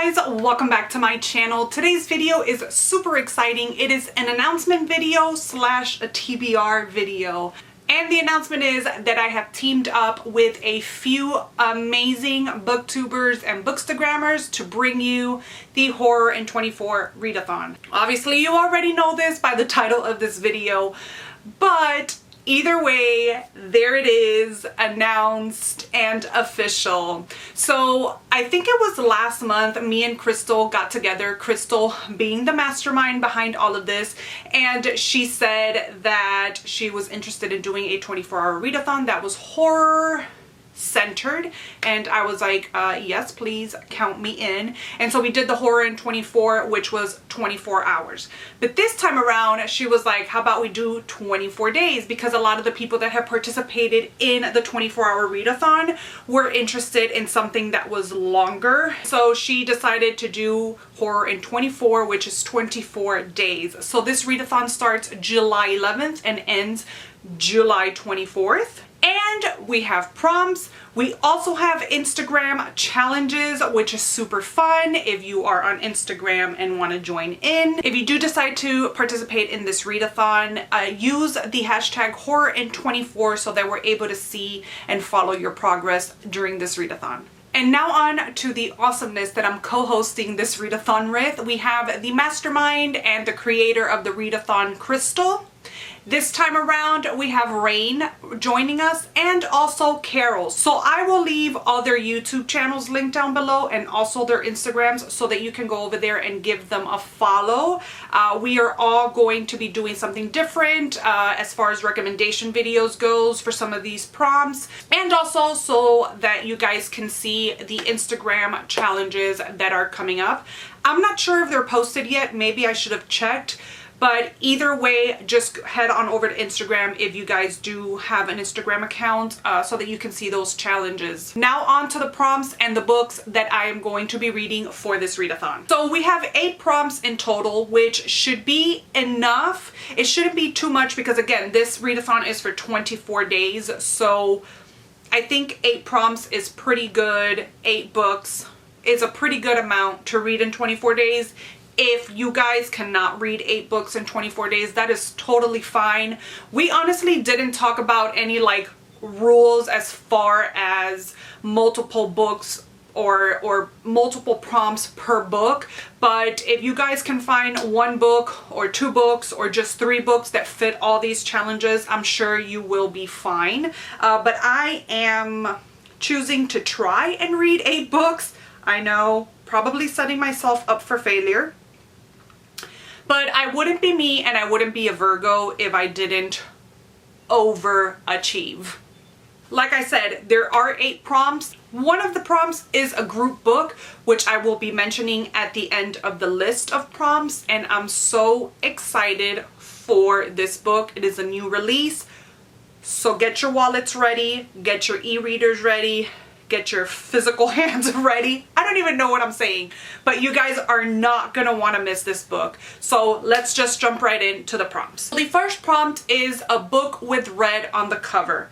guys, welcome back to my channel. Today's video is super exciting. It is an announcement video slash a TBR video. And the announcement is that I have teamed up with a few amazing booktubers and bookstagrammers to bring you the Horror in 24 readathon. Obviously you already know this by the title of this video, but either way, there it is, announced and official. So I think it was last month me and Krystle got together, Krystle being the mastermind behind all of this, and she said that she was interested in doing a 24-hour readathon that was horror centered, and I was like, yes, please count me in. And so we did the Horror in 24, which was 24 hours. But this time around she was like, how about we do 24 days, because a lot of the people that have participated in the 24-hour readathon were interested in something that was longer. So she decided to do Horror in 24, which is 24 days. So this readathon starts July 11th and ends July 24th. And we have prompts. We also have Instagram challenges, which is super fun if you are on Instagram and want to join in. If you do decide to participate in this readathon, use the hashtag Horror in 24 so that we're able to see and follow your progress during this readathon. And now on to the awesomeness that I'm co-hosting this readathon with. We have the mastermind and the creator of the readathon, Krystle. This time around we have Raine joining us, and also Carol. So I will leave all their YouTube channels linked down below and also their Instagrams so that you can go over there and give them a follow. We are all going to be doing something different as far as recommendation videos goes for some of these prompts, and also so that you guys can see the Instagram challenges that are coming up. I'm not sure if they're posted yet, maybe I should have checked. But either way, just head on over to Instagram if you guys do have an Instagram account so that you can see those challenges. Now on to the prompts and the books that I am going to be reading for this readathon. So we have 8 prompts in total, which should be enough. It shouldn't be too much because, again, this readathon is for 24 days. So I think 8 prompts is pretty good. 8 books is a pretty good amount to read in 24 days. If you guys cannot read 8 books in 24 days, that is totally fine. We honestly didn't talk about any like rules as far as multiple books or multiple prompts per book, but if you guys can find 1 book or 2 books or just 3 books that fit all these challenges, I'm sure you will be fine. But I am choosing to try and read 8 books. I know, probably setting myself up for failure. But I wouldn't be me and I wouldn't be a Virgo if I didn't overachieve. Like I said, there are 8 prompts. One of the prompts is a group book, which I will be mentioning at the end of the list of prompts. And I'm so excited for this book. It is a new release. So get your wallets ready, get your e-readers ready, get your physical hands ready. I don't even know what I'm saying, but you guys are not gonna want to miss this book. So let's just jump right into the prompts. The first prompt is a book with red on the cover.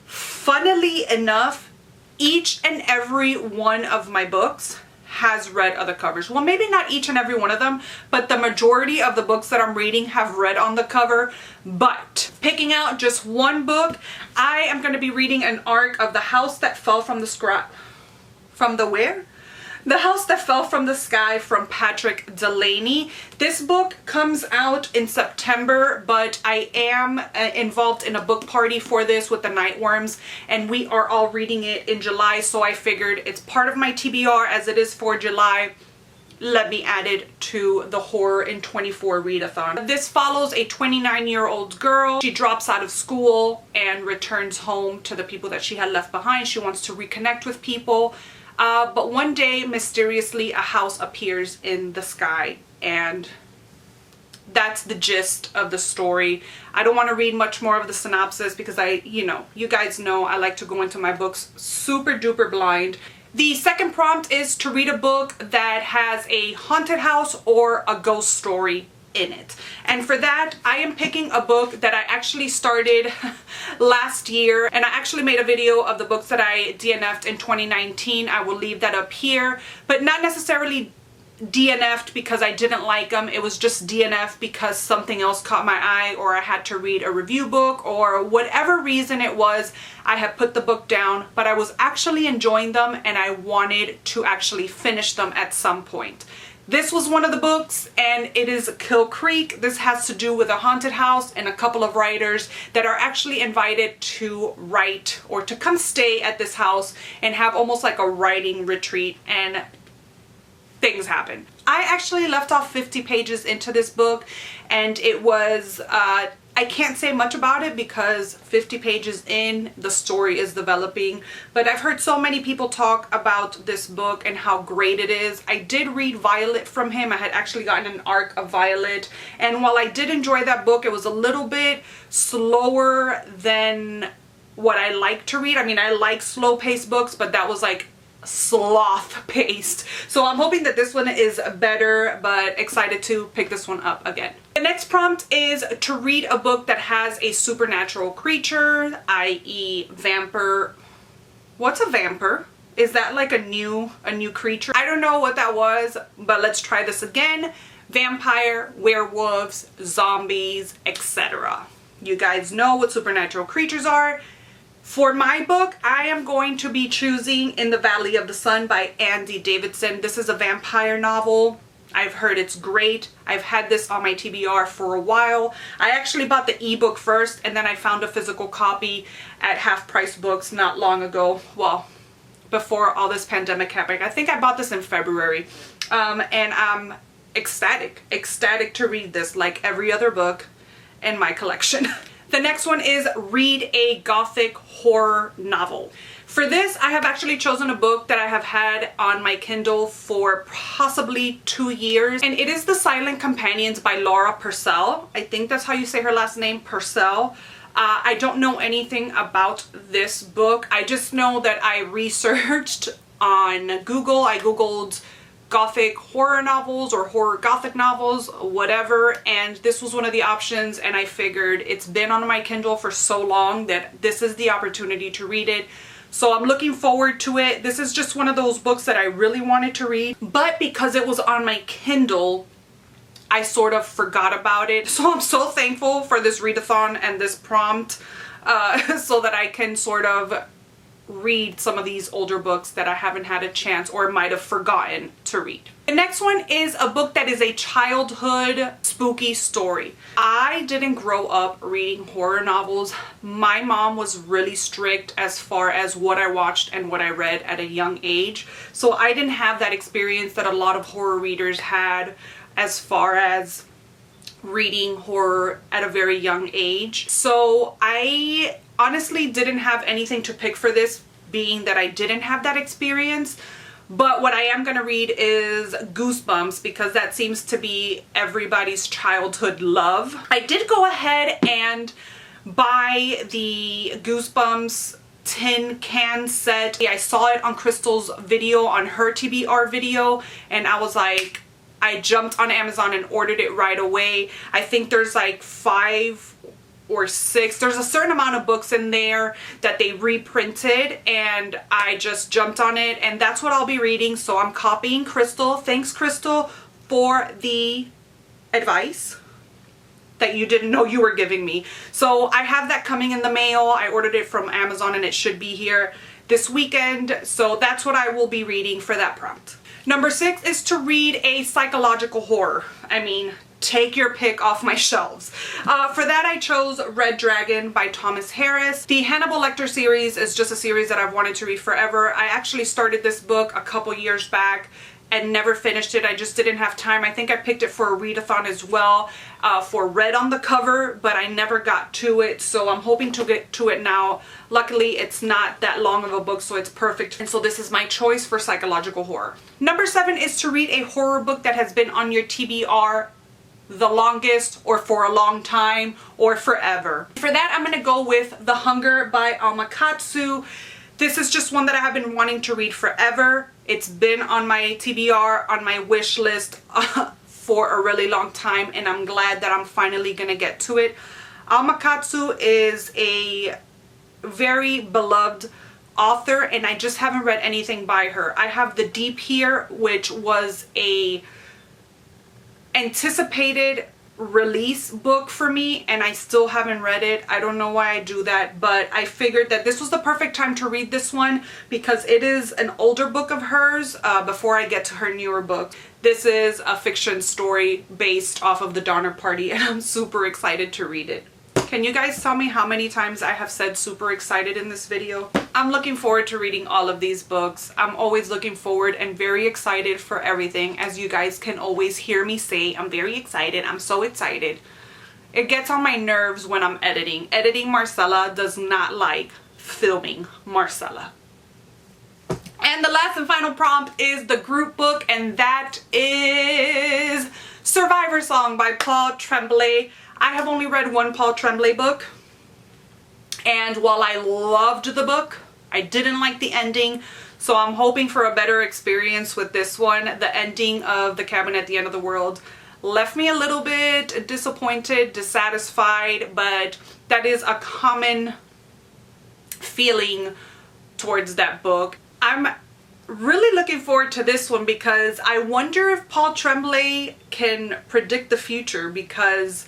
Funnily enough, each and every one of my books has red on the covers. Well, maybe not each and every one of them, but the majority of the books that I'm reading have red on the cover. But picking out just one book, I am going to be reading an arc of The House That Fell from the Sky. From the where? The House That Fell from the Sky from Patrick Delaney. This book comes out in September, but I am involved in a book party for this with the Nightworms, and we are all reading it in July, so I figured it's part of my TBR as it is for July. Let me add it to the Horror in 24 readathon. This follows a 29-year-old girl. She drops out of school and returns home to the people that she had left behind. She wants to reconnect with people. But one day, mysteriously, a house appears in the sky, and that's the gist of the story. I don't want to read much more of the synopsis because you guys know I like to go into my books super duper blind. The second prompt is to read a book that has a haunted house or a ghost story in it. And for that, I am picking a book that I actually started last year, and I actually made a video of the books that I DNF'd in 2019. I will leave that up here, but not necessarily DNF'd because I didn't like them. It was just DNF because something else caught my eye, or I had to read a review book, or whatever reason it was, I had put the book down, but I was actually enjoying them and I wanted to actually finish them at some point. This was one of the books, and it is Kill Creek. This has to do with a haunted house and a couple of writers that are actually invited to write or to come stay at this house and have almost like a writing retreat, and things happen. I actually left off 50 pages into this book, and it was, I can't say much about it because 50 pages in, the story is developing, but I've heard so many people talk about this book and how great it is. I did read Violet from him. I had actually gotten an arc of Violet, and while I did enjoy that book, it was a little bit slower than what I like to read. I mean, I like slow-paced books, but that was like sloth paced. So I'm hoping that this one is better, but excited to pick this one up again. The next prompt is to read a book that has a supernatural creature, i.e. vampire. What's a vampire? Is that like a new creature? I don't know what that was, but let's try this again. Vampire, werewolves, zombies, etc. You guys know what supernatural creatures are. For my book, I am going to be choosing In the Valley of the Sun by Andy Davidson. This is a vampire novel. I've heard it's great. I've had this on my TBR for a while. I actually bought the ebook first, and then I found a physical copy at Half Price Books not long ago. Well, before all this pandemic happened. I think I bought this in February. And I'm ecstatic to read this like every other book in my collection. The next one is read a Gothic horror novel. For this, I have actually chosen a book that I have had on my Kindle for possibly 2 years, and it is The Silent Companions by Laura Purcell. I think that's how you say her last name, Purcell. I don't know anything about this book. I just know that I researched on Google. I Googled Gothic horror novels or horror Gothic novels, whatever, and this was one of the options, and I figured it's been on my Kindle for so long that this is the opportunity to read it. So I'm looking forward to it. This is just one of those books that I really wanted to read, but because it was on my Kindle, I sort of forgot about it. So I'm so thankful for this readathon and this prompt so that I can sort of read some of these older books that I haven't had a chance or might have forgotten to read. The next one is a book that is a childhood spooky story. I didn't grow up reading horror novels. My mom was really strict as far as what I watched and what I read at a young age. So I didn't have that experience that a lot of horror readers had as far as reading horror at a very young age. So I honestly didn't have anything to pick for this, being that I didn't have that experience. But what I am going to read is Goosebumps, because that seems to be everybody's childhood love. I did go ahead and buy the Goosebumps tin can set. I saw it on Krystle's video, on her TBR video, and I was like, I jumped on Amazon and ordered it right away. I think there's like 5 or 6. There's a certain amount of books in there that they reprinted, and I just jumped on it, and that's what I'll be reading. So I'm copying Krystle. Thanks, Krystle, for the advice that you didn't know you were giving me. So I have that coming in the mail. I ordered it from Amazon and it should be here this weekend. So that's what I will be reading for that prompt. Number 6 is to read a psychological horror. I mean, take your pick off my shelves. For that, I chose Red Dragon by Thomas Harris. The Hannibal Lecter series is just a series that I've wanted to read forever. I actually started this book a couple years back and never finished it. I just didn't have time. I think I picked it for a readathon as well for Red on the cover, but I never got to it, so I'm hoping to get to it now. Luckily, it's not that long of a book, so it's perfect, and so this is my choice for psychological horror. Number 7 is to read a horror book that has been on your TBR the longest, or for a long time, or forever. For that, I'm gonna go with The Hunger by Amakatsu. This is just one that I have been wanting to read forever. It's been on my TBR, on my wish list for a really long time, and I'm glad that I'm finally gonna get to it. Amakatsu is a very beloved author, and I just haven't read anything by her. I have The Deep here, which was a anticipated release book for me, and I still haven't read it. I don't know why I do that, but I figured that this was the perfect time to read this one because it is an older book of hers before I get to her newer book. This is a fiction story based off of the Donner Party, and I'm super excited to read it. Can you guys tell me how many times I have said super excited in this video? I'm looking forward to reading all of these books. I'm always looking forward and very excited for everything. As you guys can always hear me say, I'm very excited. I'm so excited. It gets on my nerves when I'm editing. Editing Marcella does not like filming Marcella. And the last and final prompt is the group book, and that is Survivor Song by Paul Tremblay. I have only read one Paul Tremblay book, and while I loved the book, I didn't like the ending, so I'm hoping for a better experience with this one. The ending of The Cabin at the End of the World left me a little bit disappointed, dissatisfied, but that is a common feeling towards that book. I'm really looking forward to this one because I wonder if Paul Tremblay can predict the future, because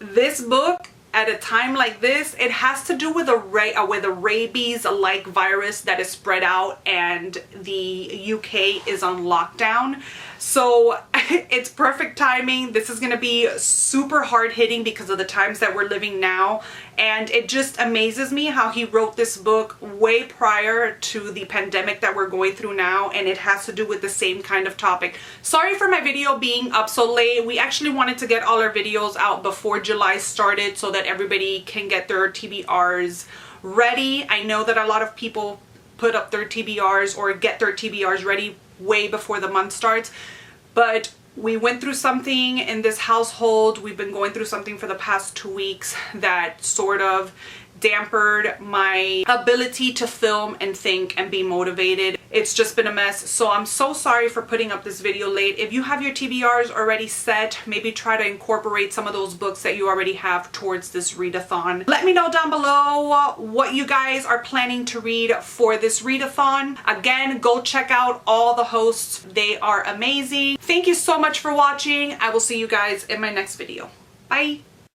this book, at a time like this, it has to do with a rabies-like virus that is spread out, and the UK is on lockdown. So it's perfect timing. This is going to be super hard-hitting because of the times that we're living now, and it just amazes me how he wrote this book way prior to the pandemic that we're going through now, and it has to do with the same kind of topic. Sorry for my video being up so late. We actually wanted to get all our videos out before July started so that everybody can get their TBRs ready. I know that a lot of people put up their TBRs or get their TBRs ready way before the month starts, but we went through something in this household. We've been going through something for the past 2 weeks that sort of dampened my ability to film and think and be motivated. It's just been a mess, so I'm so sorry for putting up this video late. If you have your TBRs already set, maybe try to incorporate some of those books that you already have towards this readathon. Let me know down below what you guys are planning to read for this readathon. Again, go check out all the hosts. They are amazing. Thank you so much for watching. I will see you guys in my next video. Bye!